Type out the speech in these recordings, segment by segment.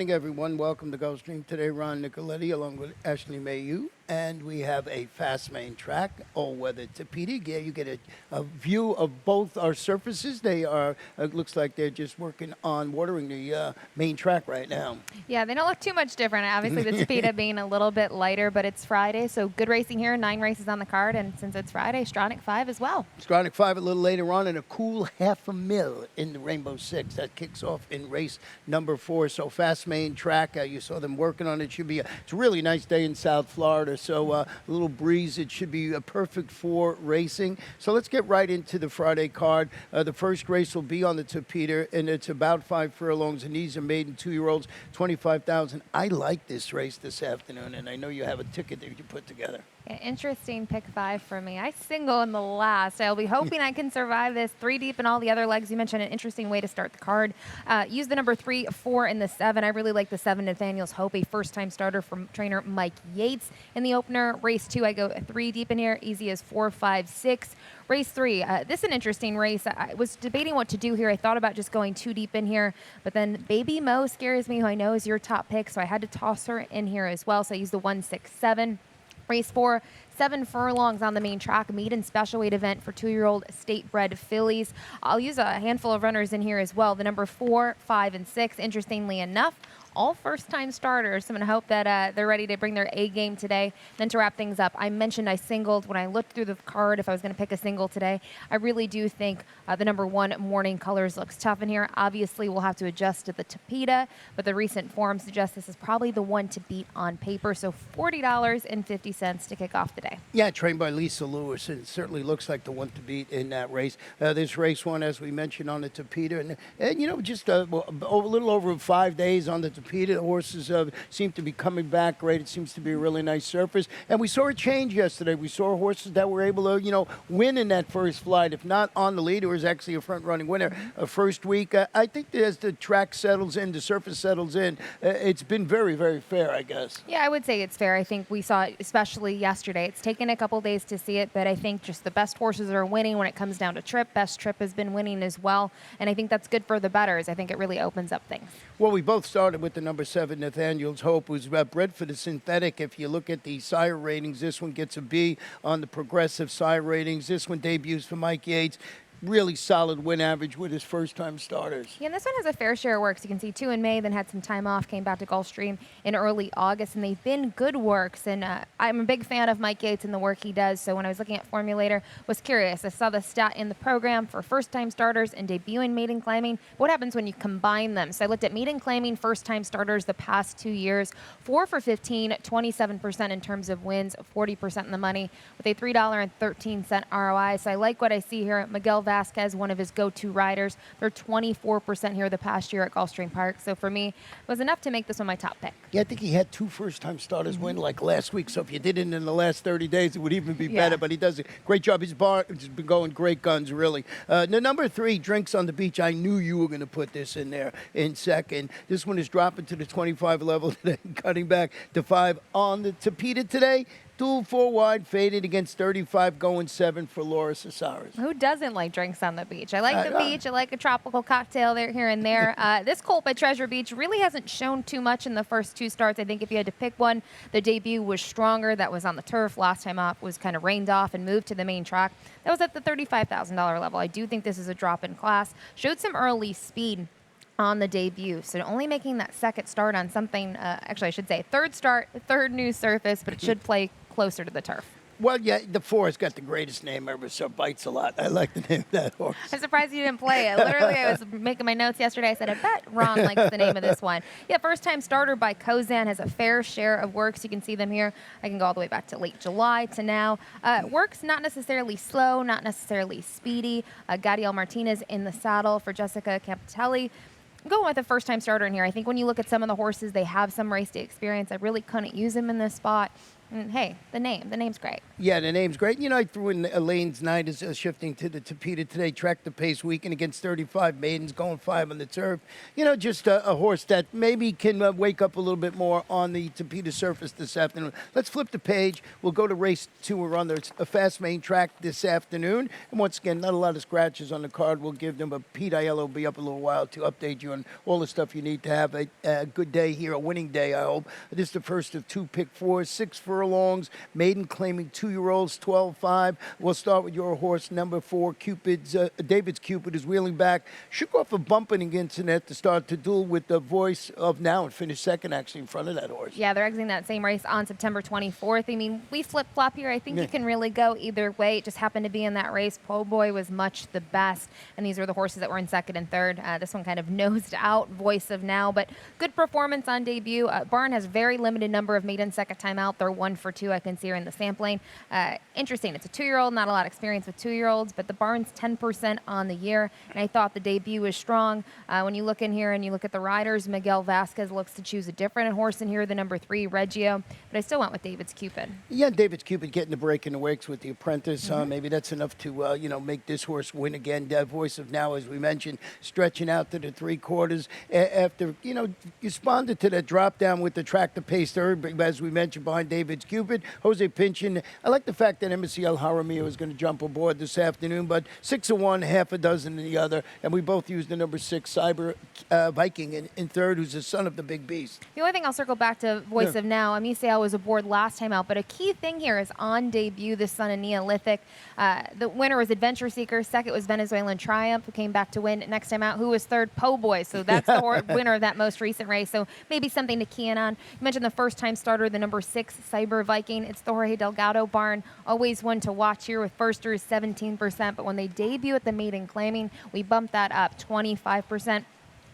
Morning, everyone. Welcome to Gulfstream. Today, Ron Nicoletti along with Ashley Mayu. And we have a fast main track, all-weather Tapiti. Yeah, you get a view of both our surfaces. They are, it looks like they're just working on watering the main track right now. Yeah, they don't look too much different. Obviously, the Tapita being a little bit lighter, but it's Friday, so good racing here. 9 races on the card, and since it's Friday, Stronach 5 as well. Stronach 5 a little later on, and a cool $500,000 in the Rainbow Six. That kicks off in race number 4. So fast main track, you saw them working on it. It's a really nice day in South Florida. So a little breeze. It should be perfect for racing. So let's get right into the Friday card. The first race will be on the Tapita, and it's about 5 furlongs, and these are maiden 2-year-olds, 25,000. I like this race this afternoon, and I know you have a ticket that you put together. An interesting pick 5 for me. I single in the last. I'll be hoping I can survive this. 3 deep in all the other legs. You mentioned an interesting way to start the card. Use the number 3, 4, and the 7. I really like the 7, Nathaniel's Hope, a first-time starter from trainer Mike Yates. In the opener, race 2, I go 3 deep in here. Easy as 4, 5, 6. Race 3, this is an interesting race. I was debating what to do here. I thought about just going 2 deep in here, but then Baby Mo scares me, who I know is your top pick, so I had to toss her in here as well. So I used the 1, 6, 7. Race 4, 7 furlongs on the main track, maiden special weight event for 2-year-old state-bred fillies. I'll use a handful of runners in here as well. The number 4, 5, and 6, interestingly enough, all first-time starters. So I'm going to hope that they're ready to bring their A game today. Then to wrap things up, I mentioned I singled when I looked through the card if I was going to pick a single today. I really do think the number 1, Morning Colors, looks tough in here. Obviously, we'll have to adjust to the Tapita, but the recent form suggests this is probably the one to beat on paper. So $40.50 to kick off the day. Yeah, trained by Lisa Lewis, and it certainly looks like the one to beat in that race. This race 1, as we mentioned, on the Tapita, and you know, just a little over 5 days on the Tapita. The horses seem to be coming back great. It seems to be a really nice surface. And we saw a change yesterday. We saw horses that were able to, win in that first flight. If not on the lead, it was actually a front-running winner first week. I think that as the track settles in, the surface settles in, it's been very, very fair, I guess. Yeah, I would say it's fair. I think we saw it especially yesterday. It's taken a couple days to see it, but I think just the best horses are winning when it comes down to trip. Best trip has been winning as well, and I think that's good for the bettors. I think it really opens up things. Well, we both started with the number 7, Nathaniel's Hope, who's bred for the synthetic. If you look at the sire ratings, this one gets a B on the progressive sire ratings. This one debuts for Mike Yates. Really solid win average with his first-time starters. Yeah, and this one has a fair share of works. You can see 2 in May, then had some time off, came back to Gulfstream in early August, and they've been good works. And I'm a big fan of Mike Yates and the work he does, so when I was looking at Formulator, was curious. I saw the stat in the program for first-time starters and debuting maiden claiming. What happens when you combine them? So I looked at maiden claiming first-time starters the past 2 years. 4 for 15, 27% in terms of wins, 40% in the money, with a $3.13 ROI. So I like what I see here. Miguel Vasquez, one of his go-to riders. They're 24% here the past year at Gulfstream Park. So for me, it was enough to make this one my top pick. Yeah, I think he had 2 first-time starters win like last week. So if you did it in the last 30 days, it would even be better. But he does a great job. His bar has been going great guns, really. The number 3, Drinks on the Beach. I knew you were going to put this in there in second. This one is dropping to the 25 level today, cutting back to 5 on the Tapita today. 2 4 wide, faded against 35, going 7 for Laura Cesares. Who doesn't like Drinks on the Beach? I like the beach. I like a tropical cocktail there, here and there. This colt by Treasure Beach really hasn't shown too much in the first 2 starts. I think if you had to pick one, the debut was stronger. That was on the turf. Last time off was kind of rained off and moved to the main track. That was at the $35,000 level. I do think this is a drop in class. Showed some early speed on the debut, so only making that second start on something, actually I should say third start, third new surface, but it should play closer to the turf. Well, yeah, the 4 has got the greatest name ever, so bites a lot. I like the name of that horse. I'm surprised you didn't play it. Literally, I was making my notes yesterday. I said, I bet Ron likes the name of this one. Yeah, first-time starter by Kozan, has a fair share of works. You can see them here. I can go all the way back to late July to now. Works not necessarily slow, not necessarily speedy. Gadiel Martinez in the saddle for Jessica Campitelli. I'm going with a first-time starter in here. I think when you look at some of the horses, they have some race day experience. I really couldn't use him in this spot. And hey, the name's great. Yeah, the name's great. I threw in Elaine's Night is shifting to the Tapeta today. Track the pace weekend against 35 maidens, going 5 on the turf. Just a horse that maybe can wake up a little bit more on the Tapeta surface this afternoon. Let's flip the page. We'll go to race 2. We're on a fast main track this afternoon. And once again, not a lot of scratches on the card. We'll give them, but Pete Aiello will be up a little while to update you on all the stuff you need to have a good day here, a winning day, I hope. This is the first of 2 pick 4s, 6 furlongs, maiden claiming 2-year-olds, 12-5. We'll start with your horse, number 4, David's Cupid is wheeling back. Shook off a bumping incident to start to duel with the Voice of Now and finish second, actually, in front of that horse. Yeah, they're exiting that same race on September 24th. I mean, we flip-flop here. I think you can really go either way. It just happened to be in that race. Po' Boy was much the best, and these were the horses that were in second and third. This one kind of nosed out, Voice of Now, but good performance on debut. Barn has very limited number of maiden second time out. They're 1 for 2, I can see her in the sampling. Interesting. It's a 2-year-old, not a lot of experience with 2-year-olds, but the Barn's 10% on the year, and I thought the debut was strong. When you look in here and you look at the riders, Miguel Vasquez looks to choose a different horse in here, the number 3, Reggio, but I still went with David's Cupid. Yeah, David's Cupid getting the break in the wakes with the Apprentice. Maybe that's enough to, make this horse win again. Voice of Now, as we mentioned, stretching out to the 3/4 after, responded to that drop down with the track to pace third, as we mentioned, behind David's Cupid. Jose Pinchin. I like the fact that MSCL Jaramillo is going to jump aboard this afternoon, but 6 of one, half a dozen in the other, and we both used the number 6, Cyber Viking, in third, who's the son of the big beast. The only thing I'll circle back to Voice of Now, Amisael was aboard last time out, but a key thing here is on debut, this son of Neolithic. The winner was Adventure Seeker. Second was Venezuelan Triumph, who came back to win next time out. Who was third? Po' Boy. So that's the winner of that most recent race. So maybe something to key in on. You mentioned the first-time starter, the number 6, Cyber Viking. It's the Jorge Delgado barn. Always one to watch here with firsters 17%, but when they debut at the maiden claiming, we bumped that up 25%.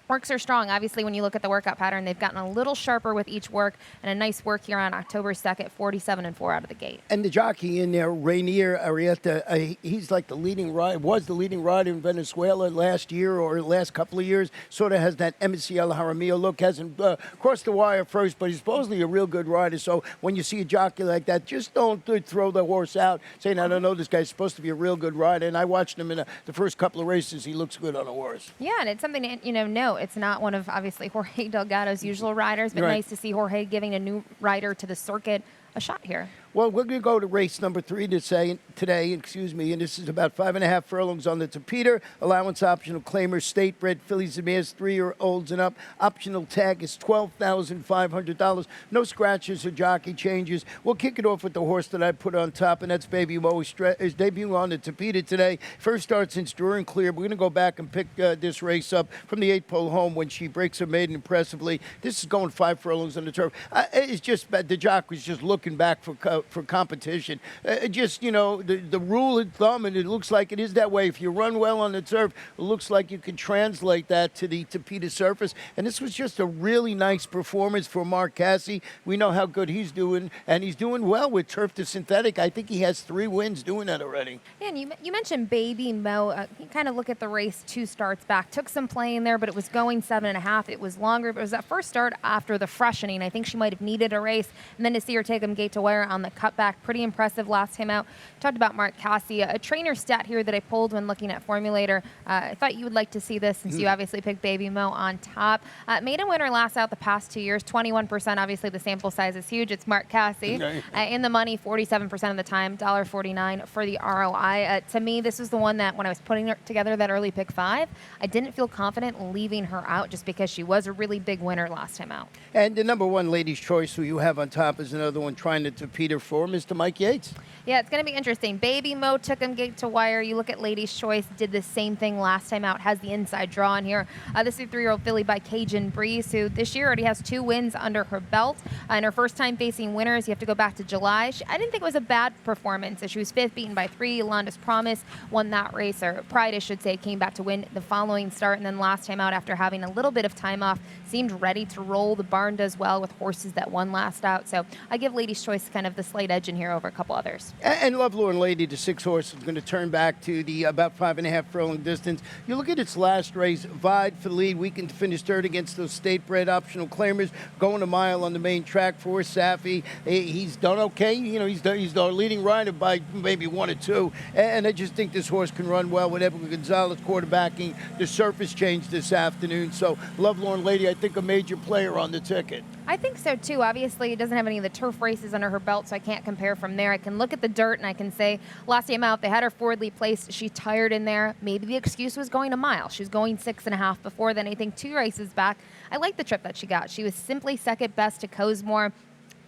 Works are strong. Obviously, when you look at the workout pattern, they've gotten a little sharper with each work, and a nice work here on October 2nd, 47-4 out of the gate. And the jockey in there, Rainier Arrieta, he's like the leading rider, was the leading rider in Venezuela last year or last couple of years. Sort of has that MSCL Jaramillo look. Hasn't crossed the wire first, but he's supposedly a real good rider. So when you see a jockey like that, just don't throw the horse out saying, I don't know, this guy's supposed to be a real good rider. And I watched him in the first couple of races. He looks good on a horse. Yeah, and it's something to, note. It's not one of, obviously, Jorge Delgado's usual riders, but nice to see Jorge giving a new rider to the circuit a shot here. Well, we're going to go to race number 3 today, and this is about 5.5 furlongs on the Tapeta. Allowance optional claimers, state bred fillies and mares, 3-year-olds and up. Optional tag is $12,500. No scratches or jockey changes. We'll kick it off with the horse that I put on top, and that's Baby Mo. Is debuting on the Tapeta today. First start since Duran Clear. We're going to go back and pick this race up from the 8-pole home when she breaks her maiden impressively. This is going 5 furlongs on the turf. It's just the jockey's just looking back for competition. The rule of thumb, and it looks like it is that way. If you run well on the turf, it looks like you can translate that to the Tapeta surface. And this was just a really nice performance for Mark Cassie. We know how good he's doing, and he's doing well with turf to synthetic. I think he has 3 wins doing that already. Yeah, and you mentioned Baby Mo. You kind of look at the race 2 starts back. Took some playing there, but it was going 7.5. It was longer. But it was that first start after the freshening. I think she might have needed a race. And then to see her take him gate to wire on the cutback, pretty impressive last time out. Talked about Mark Cassie, a trainer stat here that I pulled when looking at Formulator. I thought you would like to see this since you obviously picked Baby Mo on top. Maiden winner last out the past 2 years, 21%. Obviously, the sample size is huge. It's Mark Cassie. In the money, 47% of the time, $1.49 for the ROI. To me, this was the one that when I was putting together that early pick 5, I didn't feel confident leaving her out just because she was a really big winner last time out. And the number 1 Ladies' Choice, who you have on top, is another one trying to Tapeta for Mr. Mike Yates. Yeah, it's going to be interesting. Baby Mo took him gate to wire. You look at Ladies' Choice, did the same thing last time out, has the inside draw in here. This is a 3-year-old filly by Cajun Breeze, who this year already has 2 wins under her belt. In her first time facing winners, you have to go back to July. I didn't think it was a bad performance. She was 5th, beaten by 3. Londa's Promise won that race, or Pride, I should say, came back to win the following start. And then last time out, after having a little bit of time off, seemed ready to roll. The barn does well with horses that won last out. So I give Ladies' Lady's Choice kind of the slight edge in here over a couple others. And Lovelorn Lady, the 6 horse, is going to turn back to the about 5.5 furlong distance. You look at its last race, vied for the lead. We can finish third against those state-bred optional claimers. Going a mile on the main track for Safi. He's done okay. You know, he's the leading rider by maybe 1 or 2. And I just think this horse can run well with Edwin Gonzalez quarterbacking. The surface changed this afternoon. So Lovelorn Lady, I think, a major player on the ticket. I think so, too. Obviously, it doesn't have any of the turf races under her belt, so I can't compare from there. I can look at the dirt, and I can say, last time out, they had her forwardly placed. She tired in there. Maybe the excuse was going a mile. She was going 6.5 before then. I think 2 races back, I like the trip that she got. She was simply second best to Cosmore.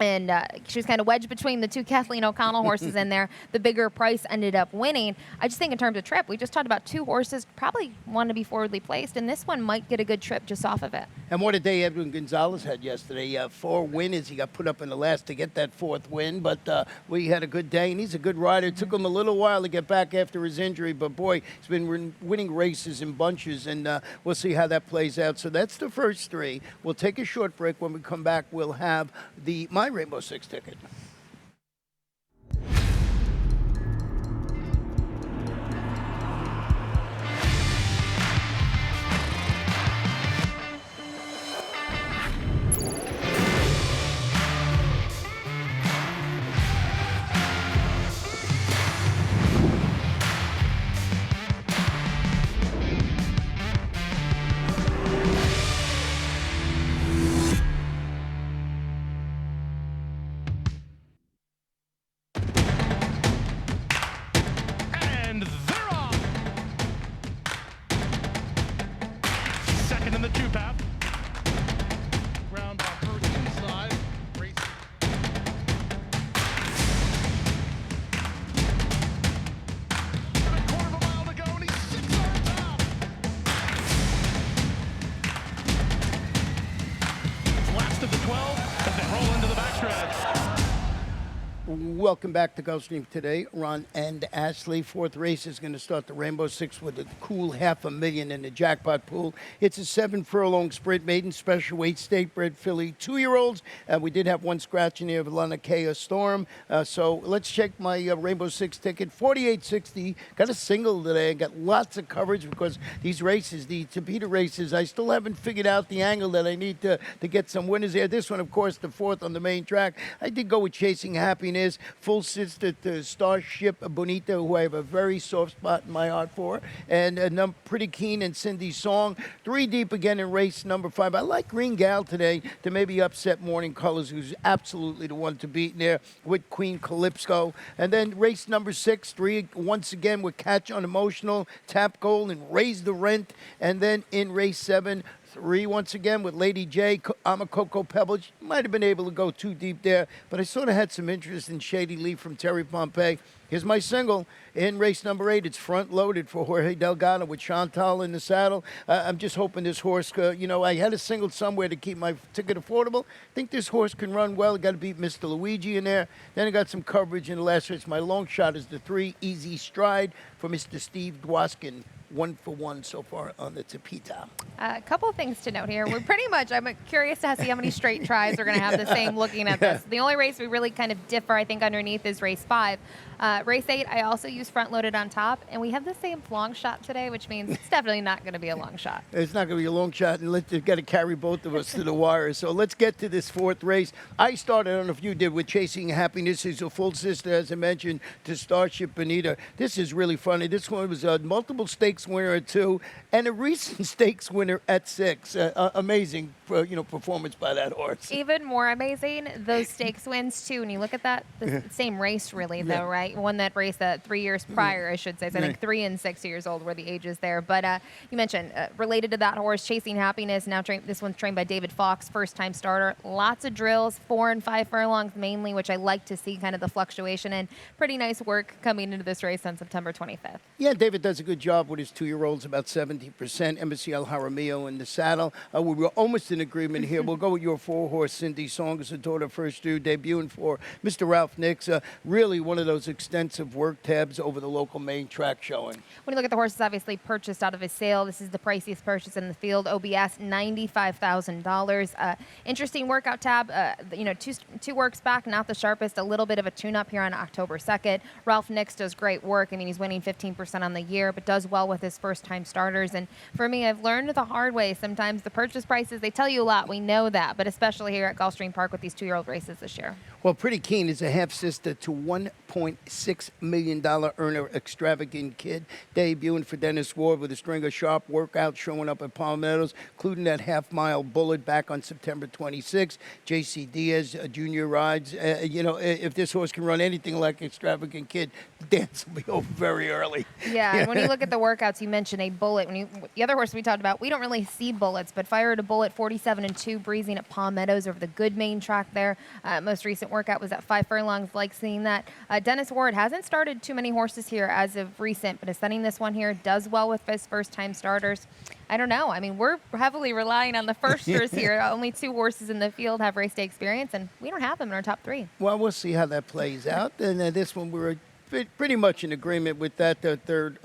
And she was kind of wedged between the 2 Kathleen O'Connell horses in there. The bigger price ended up winning. I just think in terms of trip, we just talked about 2 horses probably want to be forwardly placed, and this one might get a good trip just off of it. And what a day Edwin Gonzalez had yesterday. 4 winners. He got put up in the last to get that 4th win, but we had a good day, and he's a good rider. It took him a little while to get back after his injury, but boy, he's been winning races in bunches, and we'll see how that plays out. So that's the first 3. We'll take a short break. When we come back, we'll have my Rainbow 6 ticket. And they're off. Second in the 2 path. Ground ball first inside. Race. A quarter of a mile to go, and he's 6 yards out. Last of the 12 as they roll into the backstretch. Welcome back to Gulfstream today. Ron and Ashley. 4th race is going to start the Rainbow 6 with a cool $500,000 in the jackpot pool. It's a 7 furlong sprint, maiden special weight, state-bred filly, 2-year-olds. We did have 1 scratch in here of Lanakea Storm. So let's check my Rainbow 6 ticket. 48.60. Got a single today. Got lots of coverage because these races, the Topeka races, I still haven't figured out the angle that I need to get some winners there. This one, of course, the 4th on the main track. I did go with Chasing Happiness. Full sister to Starship Bonita, who I have a very soft spot in my heart for, and Pretty Keen and Cindy's Song. 3 deep again in race number 5. I like Green Gal today to maybe upset Morning Colors, who's absolutely the one to beat in there with Queen Calypso. And then race number 6, 3 once again with Catch on Emotional, Tap Gold, and Raise the Rent. And then in race 7, 3 once again with Lady J. I'm a Cocoa Pebble. She might have been able to go too deep there, but I sort of had some interest in Shady Lee from Terry Pompey. Here's my single in race number 8. It's front loaded for Jorge Delgado with Chantal in the saddle. I'm just hoping this horse, I had a single somewhere to keep my ticket affordable. I think this horse can run well. Got to beat Mr. Luigi in there. Then I got some coverage in the last race. My long shot is the 3 Easy Stride for Mr. Steve Dwoskin. 1 for 1 so far on the Topeka. A couple things to note here. We're pretty much, I'm curious to see how many straight tries are going to have the same looking at this. The only race we really kind of differ, I think, underneath is race 5. Race 8, I also use front loaded on top, and we have the same long shot today, which means it's definitely not going to be a long shot. It's not going to be a long shot, and you've got to carry both of us to the wire. So let's get to this 4th race. I started, I don't know if you did, with Chasing Happiness. This is a full sister, as I mentioned, to Starship Bonita. This is really funny. This one was a multiple stakes winner at 2 and a recent stakes winner at 6. Amazing, performance by that horse. Even more amazing, those stakes wins too. And you look at that, the same race really, though, right? Won that race 3 years prior, I should say. So I think 3 and 6 years old were the ages there. But you mentioned related to that horse, Chasing Happiness. Now this one's trained by David Fox, first-time starter. Lots of drills, 4 and 5 furlongs mainly, which I like to see kind of the fluctuation and pretty nice work coming into this race on September 25th. Yeah, David does a good job with his 2-year-olds, about 70%. Embassy El Jaramillo in the saddle. We were almost in agreement here. We'll go with your 4-horse Cindy Song as a daughter first due, debuting for Mr. Ralph Nix. Really one of those extended extensive work tabs over the local main track showing. When you look at the horses obviously purchased out of his sale, this is the priciest purchase in the field. OBS, $95,000. Interesting workout tab. Two works back, not the sharpest. A little bit of a tune-up here on October 2nd. Ralph Nix does great work. I mean, he's winning 15% on the year, but does well with his first-time starters. And for me, I've learned the hard way. Sometimes the purchase prices, they tell you a lot. We know that, but especially here at Gulfstream Park with these 2-year-old races this year. Well, Pretty Keen is a half-sister to $1.6 million earner Extravagant Kid, debuting for Dennis Ward with a string of sharp workouts showing up at Palm Meadows, including that half-mile bullet back on September 26. J.C. Diaz Jr. rides. If this horse can run anything like Extravagant Kid, the dance will be over very early. Yeah, and when you look at the workouts, you mentioned a bullet. The other horse we talked about, we don't really see bullets, but fired a bullet 47-2, breezing at Palm Meadows over the good main track there. Most recent workout was at 5 furlongs. Like seeing that. Dennis Ward hasn't started too many horses here as of recent, but is sending this one here. Does well with his first-time starters. I don't know. I mean, we're heavily relying on the firsters here. Only 2 horses in the field have race day experience, and we don't have them in our top 3. Well, we'll see how that plays out. And this one, we're pretty much in agreement with that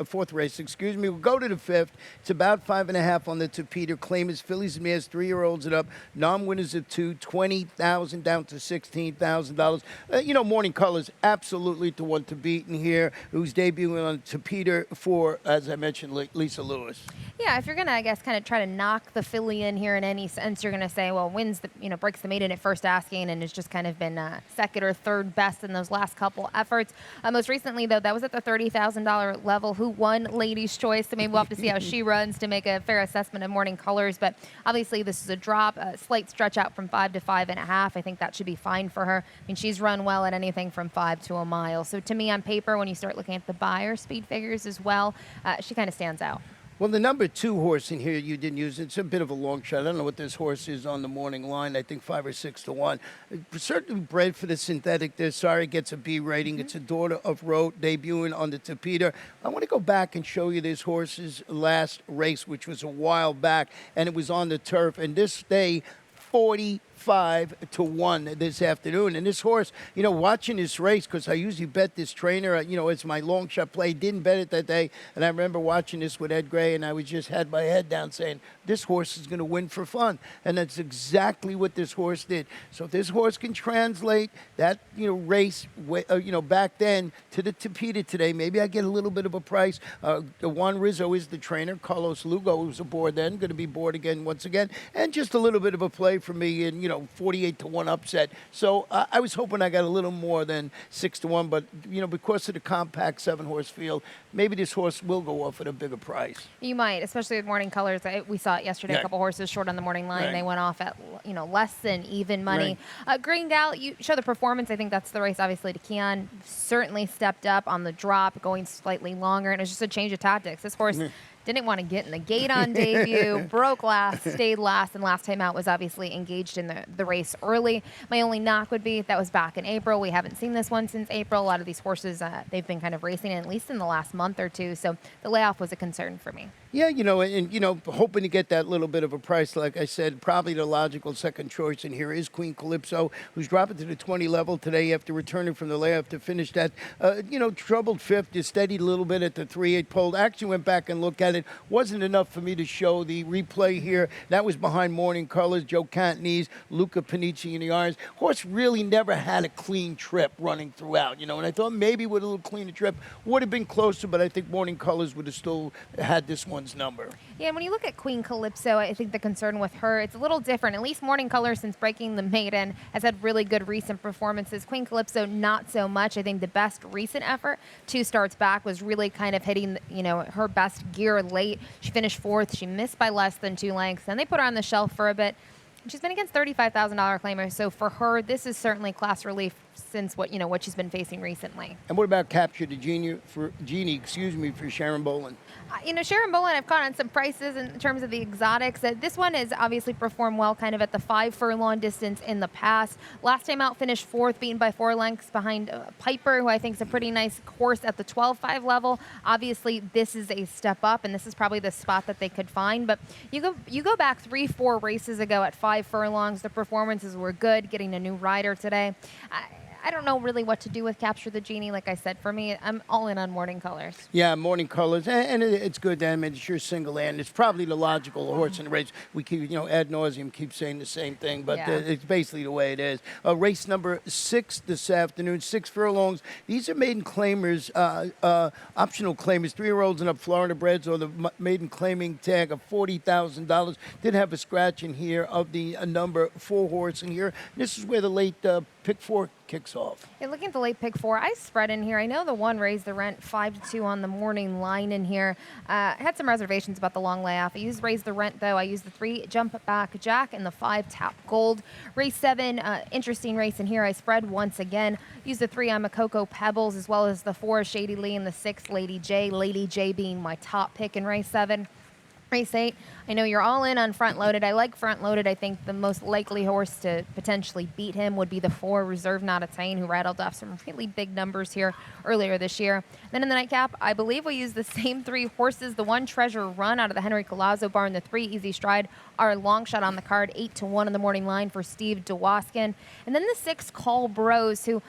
fourth race. We'll go to the 5th. It's about 5.5 on the Tapeta. Claimers, fillies and mares, 3-year-olds and up. Non-winners of 2, $20,000 down to $16,000. Morning Colors, absolutely the one to beat in here, who's debuting on Tapeta for, as I mentioned, Lisa Lewis. Yeah, if you're going to, I guess, kind of try to knock the filly in here in any sense, you're going to say, well, breaks the maiden at first asking and has just kind of been second or third best in those last couple efforts. Most recently, though, that was at the $30,000 level. Who won Ladies' Choice? So maybe we'll have to see how she runs to make a fair assessment of Morning Colors. But obviously, this is a drop, a slight stretch out from 5 to 5.5. I think that should be fine for her. I mean, she's run well at anything from 5 to a mile. So to me, on paper, when you start looking at the buyer speed figures as well, she kind of stands out. Well, the number 2 horse in here you didn't use. It's a bit of a long shot. I don't know what this horse is on the morning line. I think 5 or 6 to 1. Certainly bred for the synthetic. There, sorry, gets a B rating. It's a daughter of Rote, debuting on the Tapeta. I want to go back and show you this horse's last race, which was a while back, and it was on the turf. And this day, 45 to 1 this afternoon. And this horse, watching this race, because I usually bet this trainer, it's my long shot play, didn't bet it that day. And I remember watching this with Ed Gray, and I had my head down saying, this horse is going to win for fun. And that's exactly what this horse did. So if this horse can translate that, race, back then to the Tapeta today, maybe I get a little bit of a price. Juan Rizzo is the trainer. Carlos Lugo was aboard then, going to be aboard again once again. And just a little bit of a play for me in, 48 to 1 upset. So I was hoping I got a little more than 6 to 1, but, because of the compact 7-horse field, maybe this horse will go off at a bigger price. You might, especially with Morning Colors. We saw it yesterday, a couple horses short on the morning line. They went off at, less than even money. Green Gal, you show the performance. I think that's the race, obviously, to Keon. Certainly stepped up on the drop, going slightly longer, and it was just a change of tactics. This horse didn't want to get in the gate on debut, broke last, stayed last, and last time out was obviously engaged in the race early. My only knock would be that was back in April. We haven't seen this one since April. A lot of these horses, they've been kind of racing at least in the last month or two, so the layoff was a concern for me. Yeah, hoping to get that little bit of a price, like I said, probably the logical second choice in here is Queen Calypso, who's dropping to the 20 level today after returning from the layoff to finish that, troubled 5th, just steadied a little bit at the 3-8 pole. Actually went back and looked at it. Wasn't enough for me to show the replay here. That was behind Morning Colors, Joe Cantonese, Luca Panici in the irons. Horse really never had a clean trip running throughout, and I thought maybe with a little cleaner trip would have been closer, but I think Morning Colors would have still had this one number. Yeah, and when you look at Queen Calypso, I think the concern with her, it's a little different. At least Morning Color, since breaking the maiden, has had really good recent performances. Queen Calypso, not so much. I think the best recent effort, 2 starts back, was really kind of hitting, her best gear late. She finished 4th. She missed by less than 2 lengths. Then they put her on the shelf for a bit. She's been against $35,000 claimers, so for her, this is certainly class relief since what she's been facing recently. And what about Capture the Genie for Sharon Boland? Sharon Boland, I've caught on some prices in terms of the exotics. This one has obviously performed well kind of at the 5 furlong distance in the past. Last time out, finished 4th, beaten by 4 lengths behind Piper, who I think is a pretty nice horse at the 12.5 level. Obviously, this is a step up, and this is probably the spot that they could find. But you go back 3-4 races ago at 5 furlongs. The performances were good, getting a new rider today. I don't know really what to do with Capture the Genie. Like I said, for me, I'm all in on Morning Colors. Yeah, Morning Colors, and it's good. I mean, it's your single hand. It's probably the logical horse in the race. We keep, ad nauseum, keep saying the same thing, but Yeah. it's basically the way it is. Race number 6 this afternoon, 6 furlongs. These are maiden claimers, optional claimers, 3-year-olds and up, Florida breds, or the maiden claiming tag of $40,000. Did have a scratch in here of the number 4 horse in here. This is where the late pick 4 kicks off. Yeah, looking at the late pick 4, I spread in here. I know the 1 raised the rent 5-2 on the morning line in here. I had some reservations about the long layoff. I used raise the rent, though. I used the 3 jump back Jack and the 5 tap gold. Race 7, interesting race in here. I spread once again. Used the 3 Cocoa Pebbles, as well as the 4 Shady Lee and the 6 Lady J. Lady J being my top pick in race 7. Race 8, I know you're all in on front loaded. I like front loaded. I think the most likely horse to potentially beat him would be the 4 Reserve Not Attain, who rattled off some really big numbers here earlier this year. Then in the nightcap, I believe we used the same 3 horses. The 1 Treasure Run out of the Henry Collazo barn, the 3 Easy Stride, our long shot on the card, 8-1 in the morning line for Steve DeWaskin. And then the 6 Call Bros, who,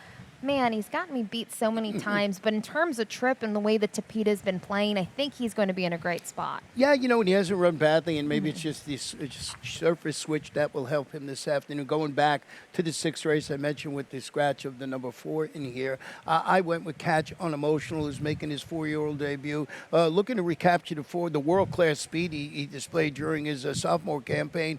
man, he's gotten me beat so many times, but in terms of trip and the way that Tapita's been playing, I think he's going to be in a great spot. Yeah, and he hasn't run badly, and maybe it's just this surface switch that will help him this afternoon. Going back to the 6th race I mentioned with the scratch of the number 4 in here, I went with Catch Unemotional, who's making his 4-year-old debut. Looking to recapture the world-class speed he displayed during his sophomore campaign.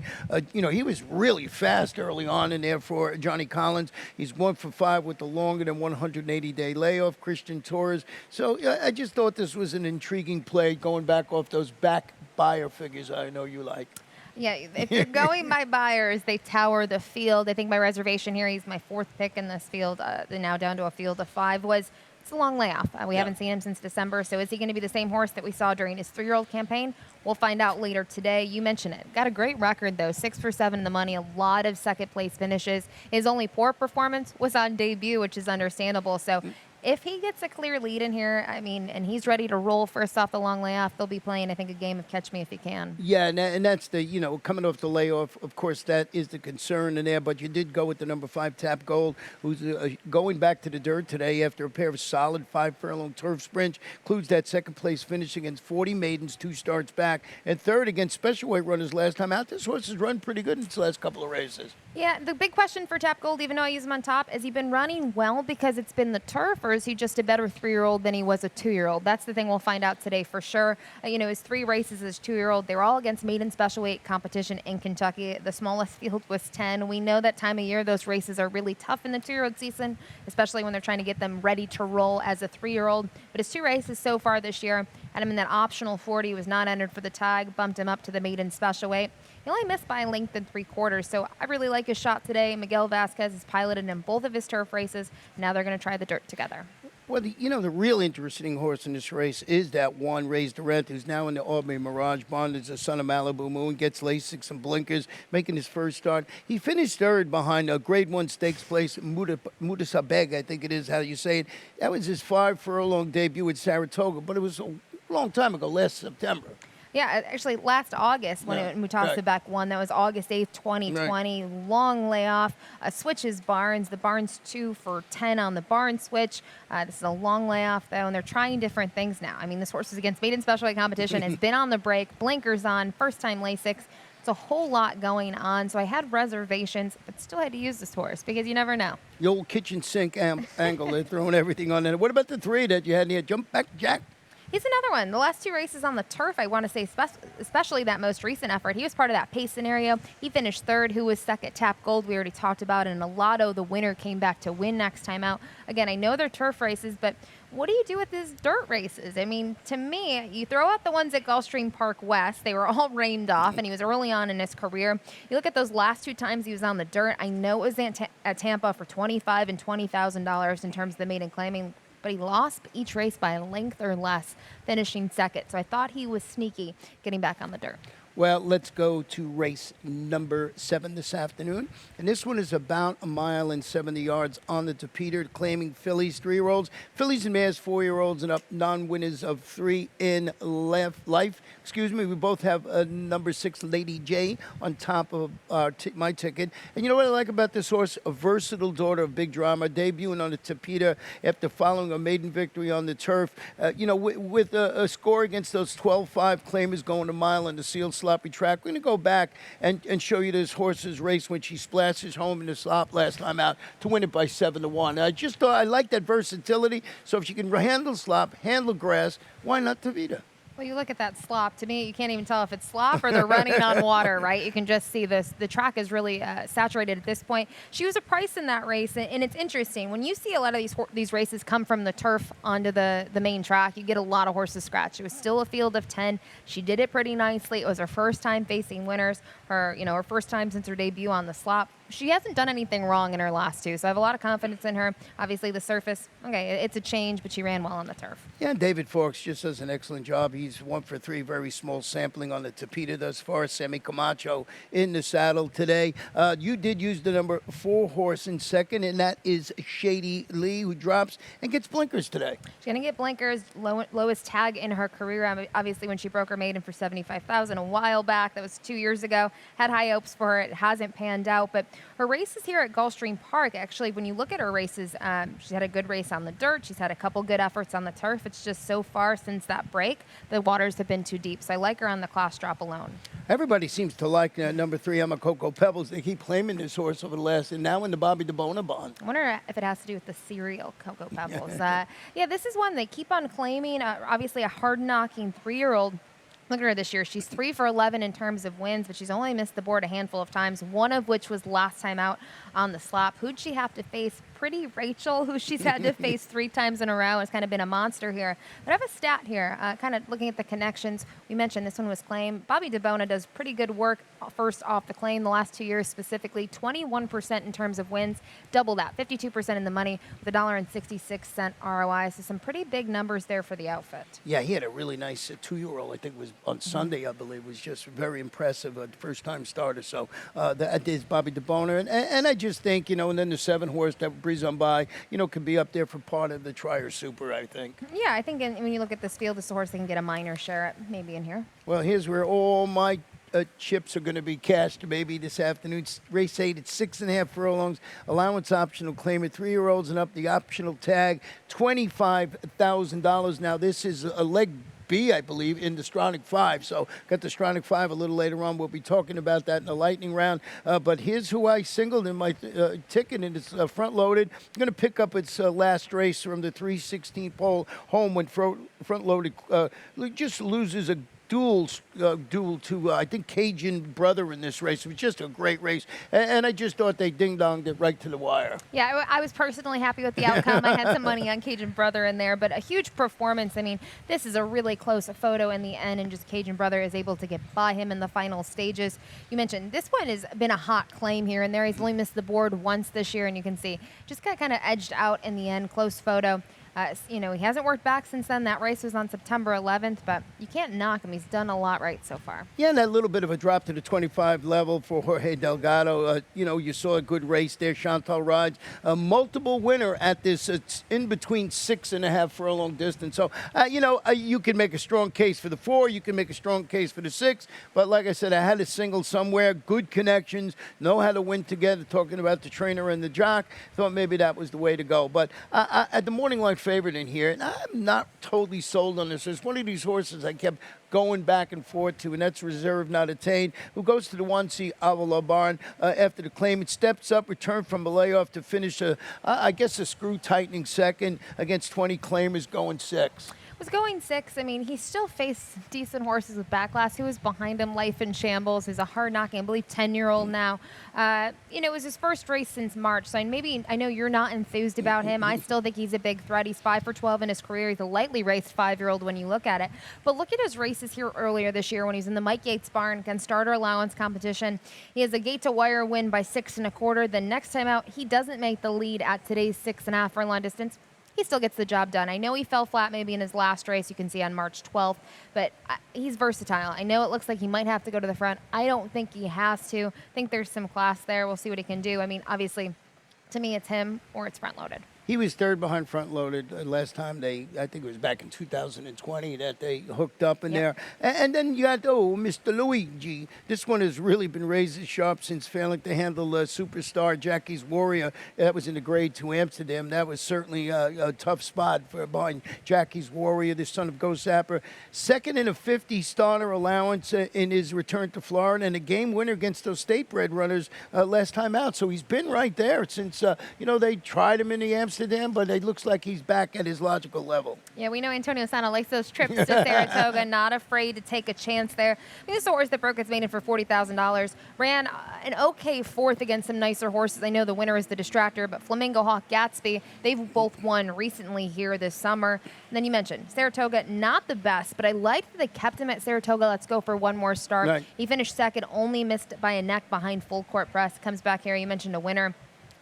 He was really fast early on in there for Johnny Collins. He's 1 for 5 with the longer than 180-day layoff, Christian Torres. So I just thought this was an intriguing play going back off those back buyer figures I know you like. Yeah, if you're going by buyers, they tower the field. I think my reservation here, he's my 4th pick in this field, now down to a field of 5, it's a long layoff. We haven't seen him since December, so is he going to be the same horse that we saw during his 3-year-old campaign? We'll find out later today. You mentioned it. Got a great record, though, 6 for 7 in the money, a lot of second-place finishes. His only poor performance was on debut, which is understandable. So if he gets a clear lead in here, and he's ready to roll first off the long layoff, they'll be playing, I think, a game of Catch Me If You Can. Yeah, and that's the, coming off the layoff, of course, that is the concern in there. But you did go with the number 5 Tap Gold, who's going back to the dirt today after a pair of solid 5-furlong turf sprints. Includes that second-place finish against 40 maidens, 2 starts back, and 3rd against special weight runners last time out. This horse has run pretty good in its last couple of races. Yeah, the big question for Tap Gold, even though I use him on top, is he been running well because it's been the turf, or is he just a better 3-year-old than he was a 2-year-old? That's the thing we'll find out today for sure. His 3 races as 2-year-old, they were all against maiden special weight competition in Kentucky. The smallest field was 10. We know that time of year those races are really tough in the 2-year-old season, especially when they're trying to get them ready to roll as a 3-year-old. But his 2 races so far this year, had him in that optional 40, was not entered for the tag, bumped him up to the maiden special weight. He only missed by a length and 3/4, so I really like his shot today. Miguel Vasquez has piloted in both of his turf races. Now they're going to try the dirt together. Well, the real interesting horse in this race is that 1 Raised the Rent, who's now in the Albany Mirage Bond. Is the son of Malibu Moon, gets Lasix and blinkers, making his first start. He finished 3rd behind a Grade 1 stakes place, Mudasabeg, I think it is how you say it. That was his 5-furlong debut at Saratoga, but it was a long time ago, last September. Yeah, actually last August when Mutasabek won. That was August 8th, 2020. Right. Long layoff. Switches barns. The barn's 2 for 10 on the barn switch. This is a long layoff, though, and they're trying different things now. This horse is against maiden special weight competition, has been on the break, blinkers on, first-time Lasix. It's a whole lot going on, so I had reservations, but still had to use this horse because you never know. The old kitchen sink angle, they're throwing everything on it. What about the 3 that you had in here? Jump back, Jack. He's another one. The last 2 races on the turf, I want to say, especially that most recent effort, he was part of that pace scenario. He finished 3rd. Who was second? Tap Gold, we already talked about. And in a lotto, the winner came back to win next time out. Again, I know they're turf races, but what do you do with these dirt races? To me, you throw out the ones at Gulfstream Park West. They were all rained off, and he was early on in his career. You look at those last 2 times he was on the dirt. I know it was at Tampa for $25,000 and $20,000 in terms of the maiden claiming, but he lost each race by a length or less, finishing second. So I thought he was sneaky getting back on the dirt. Well, let's go to race number 7 this afternoon. And this one is about a mile and 70 yards on the Peter, claiming fillies, 3-year-olds. Fillies and mares, 4-year-olds and up, non-winners of 3 in life. Excuse me, we both have number 6, Lady J, on top of my ticket. And you know what I like about this horse? A versatile daughter of big drama, debuting on the Peter after following a maiden victory on the turf. With a score against those 12-5 claimers going a mile on the sealed sloppy track. We're going to go back and show you this horse's race when she splashes home in the slop last time out to win it by 7-1. I just thought I like that versatility. So if she can handle slop, handle grass, why not Tavita? Well, you look at that slop. To me, you can't even tell if it's slop or they're running on water, right? You can just see this. The track is really saturated at this point. She was a price in that race, and it's interesting. When you see a lot of these races come from the turf onto the main track, you get a lot of horses scratched. It was still a field of 10. She did it pretty nicely. It was her first time facing winners, her first time since her debut on the slop. She hasn't done anything wrong in her last 2, so I have a lot of confidence in her. Obviously, the surface, okay, it's a change, but she ran well on the turf. Yeah, David Forks just does an excellent job. He's 1 for 3, very small sampling on the Peter thus far. Sammy Camacho in the saddle today. You did use the number 4 horse in second, and that is Shady Lee, who drops and gets blinkers today. She's going to get blinkers, lowest tag in her career. Obviously, when she broke her maiden for $75,000 a while back, that was 2 years ago. Had high hopes for her. It hasn't panned out, but her races here at Gulfstream Park, actually, when you look at her races, she's had a good race on the dirt. She's had a couple good efforts on the turf. It's just so far since that break, the waters have been too deep. So I like her on the class drop alone. Everybody seems to like number 3, Emma Coco Pebbles. They keep claiming this horse over the last, and now in the Bobby DeBona bond. I wonder if it has to do with the cereal Cocoa Pebbles. Yeah, this is one they keep on claiming. Obviously, a hard-knocking 3-year-old. Look at her this year. She's 3 for 11 in terms of wins, but she's only missed the board a handful of times, one of which was last time out on the slop. Who'd she have to face? Pretty Rachel, who she's had to face 3 times in a row, has kind of been a monster here. But I have a stat here, kind of looking at the connections. We mentioned this one was claimed. Bobby DeBona does pretty good work first off the claim the last 2 years specifically. 21% in terms of wins, double that, 52% in the money with $1.66 ROI. So some pretty big numbers there for the outfit. Yeah, he had a really nice 2-year-old, I think it was on Sunday, I believe, was just very impressive, first-time starter. So that is Bobby DeBona. And I just think, and then the 7 horse that breeze on by, could be up there for part of the Trier Super, I think. Yeah, I think when you look at this field, this horse they can get a minor share at maybe in here. Well, here's where all my chips are going to be cashed, maybe this afternoon. Race 8 at 6.5 furlongs. Allowance optional claim at 3-year-olds and up. The optional tag, $25,000. Now, this is a leg B, I believe, in the Stronach 5. So got the Stronach 5 a little later on. We'll be talking about that in the lightning round. But here's who I singled in my ticket, and it's front-loaded. I'm going to pick up its last race from the 316 pole home when front-loaded just loses a duel to, I think, Cajun Brother in this race. It was just a great race. And I just thought they ding-donged it right to the wire. Yeah, I was personally happy with the outcome. I had some money on Cajun Brother in there, but a huge performance. I mean, this is a really close photo in the end, and just Cajun Brother is able to get by him in the final stages. You mentioned this one has been a hot claim here and there. He's only missed the board once this year, and you can see just got kind of edged out in the end. Close photo. He hasn't worked back since then. That race was on September 11th, but you can't knock him. He's done a lot right so far. Yeah, and that little bit of a drop to the 25 level for Jorge Delgado. You saw a good race there. Chantal rides. A multiple winner at this. It's in between 6.5 furlong distance. So, you can make a strong case for the 4. You can make a strong case for the 6. But like I said, I had a single somewhere. Good connections. Know how to win together. Talking about the trainer and the jock. Thought maybe that was the way to go. But at the morning line favorite in here, and I'm not totally sold on this. There's one of these horses I kept going back and forth to, and that's Reserve Not Attained, who goes to the 1C Avila barn after the claim. It steps up, returned from a layoff to finish, a screw-tightening second against 20 claimers going 6. Was going 6. I mean, he still faced decent horses with backlash. Who was behind him? Life in Shambles. He's a hard-knocking, I believe, 10-year-old now. It was his first race since March. So I know you're not enthused about him. I still think he's a big threat. He's 5 for 12 in his career. He's a lightly raced 5-year-old when you look at it. But look at his races here earlier this year when he's in the Mike Yates barn against starter allowance competition. He has a gate-to-wire win by 6 1/4. The next time out, he doesn't make the lead at today's 6.5 furlong distance. he still gets the job done. I know he fell flat maybe in his last race. You can see on March 12th, but he's versatile. I know it looks like he might have to go to the front. I don't think he has to. I think there's some class there. We'll see what he can do. I mean, obviously, to me, it's him or it's front loaded. He was third behind front loaded last time I think it was back in 2020 that they hooked up in there. And then you got, Mr. Luigi. This one has really been razor sharp since failing to handle superstar Jackie's Warrior. That was in the grade 2 Amsterdam. That was certainly a tough spot for behind Jackie's Warrior, the son of Ghost Zapper. Second in a 50 starter allowance in his return to Florida, and a game winner against those state bred runners last time out. So he's been right there since, they tried him in the Amsterdam, but it looks like he's back at his logical level. Yeah, we know Antonio Sano likes those trips to Saratoga, not afraid to take a chance there. I mean, this is a horse that broke its maiden for $40,000. Ran an okay fourth against some nicer horses. I know the winner is the distractor, but Flamingo Hawk, Gatsby, they've both won recently here this summer. And then you mentioned Saratoga, not the best, but I liked that they kept him at Saratoga. Let's go for one more start. Right. He finished second, only missed by a neck behind Full Court Press. Comes back here. You mentioned a winner.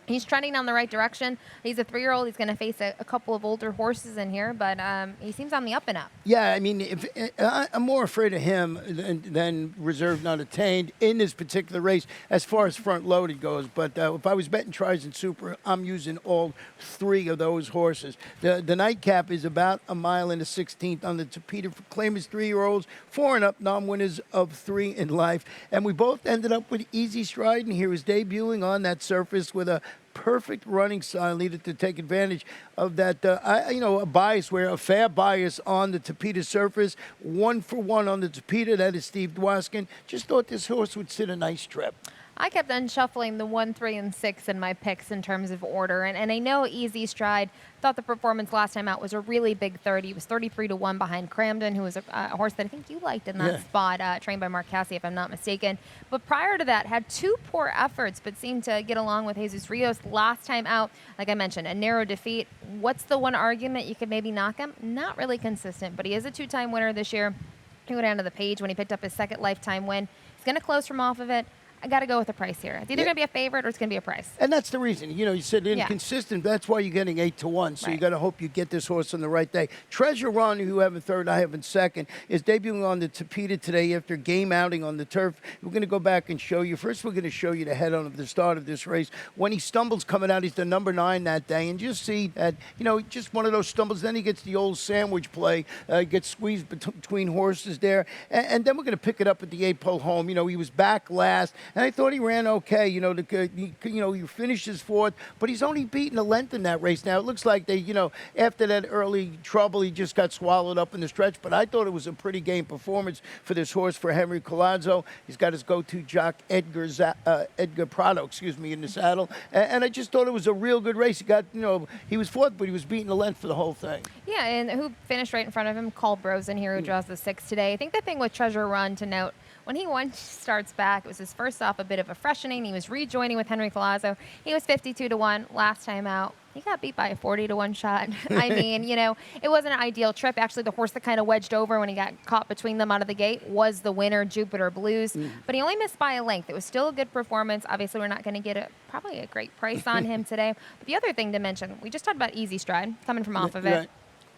He's trending down the right direction. He's a 3-year-old. He's going to face a couple of older horses in here, but he seems on the up and up. Yeah, I mean, I'm more afraid of him than reserve not attained in this particular race as far as front loaded goes. But if I was betting tries and super, I'm using all 3 of those horses. The nightcap is about a mile and a 16th on the Topita for claimers 3-year-olds, 4 and up non-winners of 3 in life. And we both ended up with Easy Stride, and he was debuting on that surface with a perfect running style needed to take advantage of that, a bias where a fair bias on the Topita surface, 1 for 1 on the Topita. That is Steve Dwoskin. Just thought this horse would sit a nice trip. I kept on shuffling the 1, 3, and 6 in my picks in terms of order. And I know Easy Stride thought the performance last time out was a really big 30. He was 33-1 behind Cramden, who was a horse that I think you liked in that spot, trained by Mark Cassidy, if I'm not mistaken. But prior to that, had 2 poor efforts, but seemed to get along with Jesus Rios last time out. Like I mentioned, a narrow defeat. What's the one argument you could maybe knock him? Not really consistent, but he is a 2-time winner this year. He went down to the page when he picked up his second lifetime win. He's going to close from off of it. I got to go with the price here. It's either going to be a favorite or it's going to be a price. And that's the reason. You said inconsistent. That's why you're getting 8-1. So you got to hope you get this horse on the right day. Treasure Run, who you have in third, I have in second, is debuting on the Topita today after game outing on the turf. We're going to go back and show you. First, we're going to show you the head on of the start of this race. When he stumbles coming out, he's the number 9 that day. And just see that, just one of those stumbles. Then he gets the old sandwich play, gets squeezed between horses there. And then we're going to pick it up at the 8-pole home. He was back last. And I thought he ran okay. He finished his fourth, but he's only beaten a length in that race. Now, it looks like after that early trouble, he just got swallowed up in the stretch, but I thought it was a pretty game performance for this horse for Henry Colazzo. He's got his go-to jock, Edgar Prado, in the saddle, and I just thought it was a real good race. He was fourth, but he was beating a length for the whole thing. Yeah, and who finished right in front of him? Cole Brosen here, who draws the 6 today. I think the thing with Treasure Run to note, when he starts back, it was his first off a bit of a freshening. He was rejoining with Henry Colazzo. He was 52-1 last time out. He got beat by a 40-1 shot. I mean, it wasn't an ideal trip. Actually, the horse that kind of wedged over when he got caught between them out of the gate was the winner, Jupiter Blues. But he only missed by a length. It was still a good performance. Obviously, we're not going to get probably a great price on him today. But the other thing to mention, we just talked about Easy Stride coming from off of it. Right.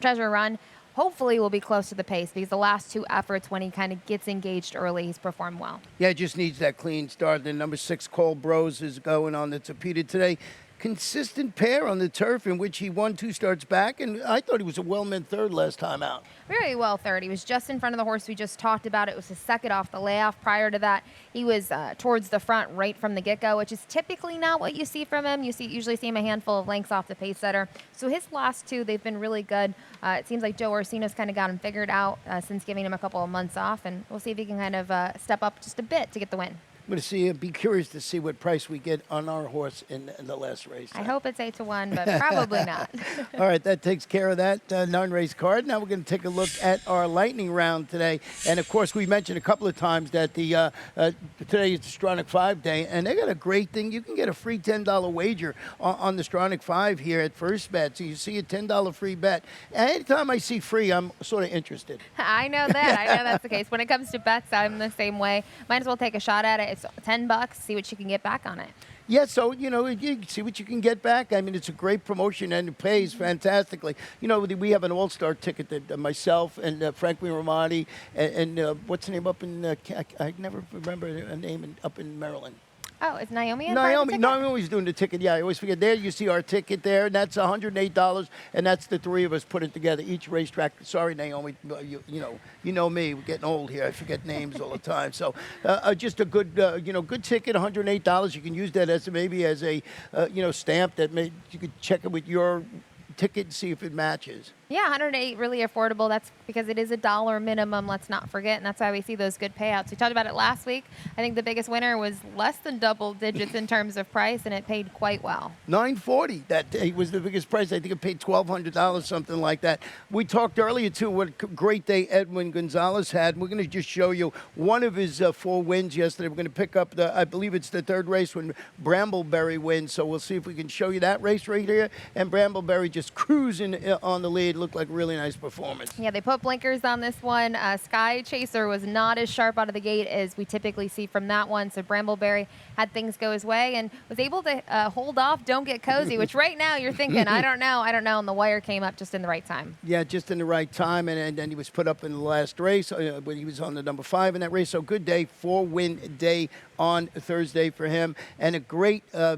Treasure Run. Hopefully will be close to the pace because the last 2 efforts when he kind of gets engaged early, he's performed well. Yeah, just needs that clean start. The number 6, Cole Bros, is going on the Topita today. Consistent pair on the turf in which he won 2 starts back, and I thought he was a well-meant third last time out. Very well third. He was just in front of the horse we just talked about. It was his second off the layoff. Prior to that, he was towards the front right from the get-go, which is typically not what you see from him. You usually see him a handful of lengths off the pace setter. So his last 2, they've been really good. It seems like Joe Orsino's kind of got him figured out since giving him a couple of months off, and we'll see if he can kind of step up just a bit to get the win. I'm going to be curious to see what price we get on our horse in the last race. I hope it's 8-1, but probably not. All right, that takes care of that non-race card. Now we're going to take a look at our lightning round today. And, of course, we mentioned a couple of times that today is the Stronach 5 day, and they got a great thing. You can get a free $10 wager on the Stronach 5 here at First Bet. So you see a $10 free bet. And anytime I see free, I'm sort of interested. I know that. I know that's the case. When it comes to bets, I'm the same way. Might as well take a shot at it. It's $10. See what you can get back on it. Yeah, so, you see what you can get back. I mean, it's a great promotion, and it pays fantastically. We have an all-star ticket that myself and Franklin Romani and what's the name up in, I never remember a name up in Maryland. Oh, is Naomi in? Naomi always doing the ticket. Yeah, I always forget. There you see our ticket there, and that's $108, and that's the three of us put it together. Each racetrack. Sorry, Naomi, you know me. We're getting old here. I forget names all the time. So, just a good, good ticket, $108. You can use that as a stamp that you could check it with your ticket and see if it matches. Yeah, 108 really affordable. That's because it is $1 minimum. Let's not forget, and that's why we see those good payouts. We talked about it last week. I think the biggest winner was less than double digits in terms of price, and it paid quite well. $940. That day was the biggest price. I think it paid $1,200, something like that. We talked earlier too what a great day Edwin Gonzalez had. We're going to just show you one of his 4 wins yesterday. We're going to pick up I believe it's the third race when Brambleberry wins. So we'll see if we can show you that race right here. And Brambleberry just cruising on the lead. Looked like a really nice performance. Yeah, they put blinkers on this one. Sky Chaser was not as sharp out of the gate as we typically see from that one. So Brambleberry had things go his way and was able to hold off, don't get cozy, which right now you're thinking, I don't know. And the wire came up just in the right time. Yeah, just in the right time. And then he was put up in the last race when he was on the number 5 in that race. So good day, 4-win day on Thursday for him. And a great, our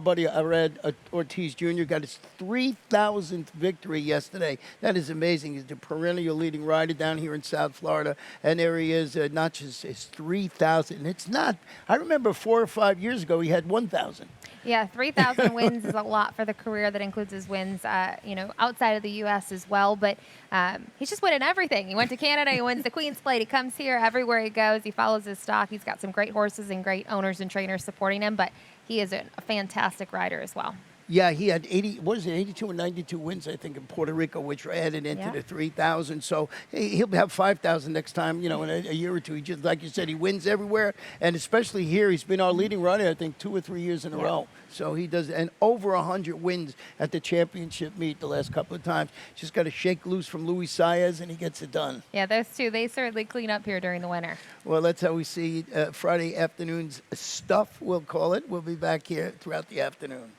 buddy Ared Ortiz Jr. got his 3,000th victory yesterday. That is amazing. He's the perennial leading rider down here in South Florida. And there he is, not just his 3,000. It's not, I remember 4 or 5 years ago he had 1,000. Yeah, 3,000 wins is a lot for the career. That includes his wins, outside of the U.S. as well. But he's just winning everything. He went to Canada. He wins the Queen's Plate. He comes here everywhere he goes. He follows his stock. He's got some great horses and great owners and trainers supporting him. But he is a fantastic rider as well. Yeah, he had 82 and 92 wins, I think, in Puerto Rico, which were added into the 3,000. So he'll have 5,000 next time, in a year or two. He just, like you said, he wins everywhere, and especially here, he's been our leading runner, I think, 2 or 3 years in a row. So he does, and over 100 wins at the championship meet the last couple of times. Just got to shake loose from Luis Saez, and he gets it done. Yeah, those two, they certainly clean up here during the winter. Well, that's how we see Friday afternoon's stuff, we'll call it. We'll be back here throughout the afternoon.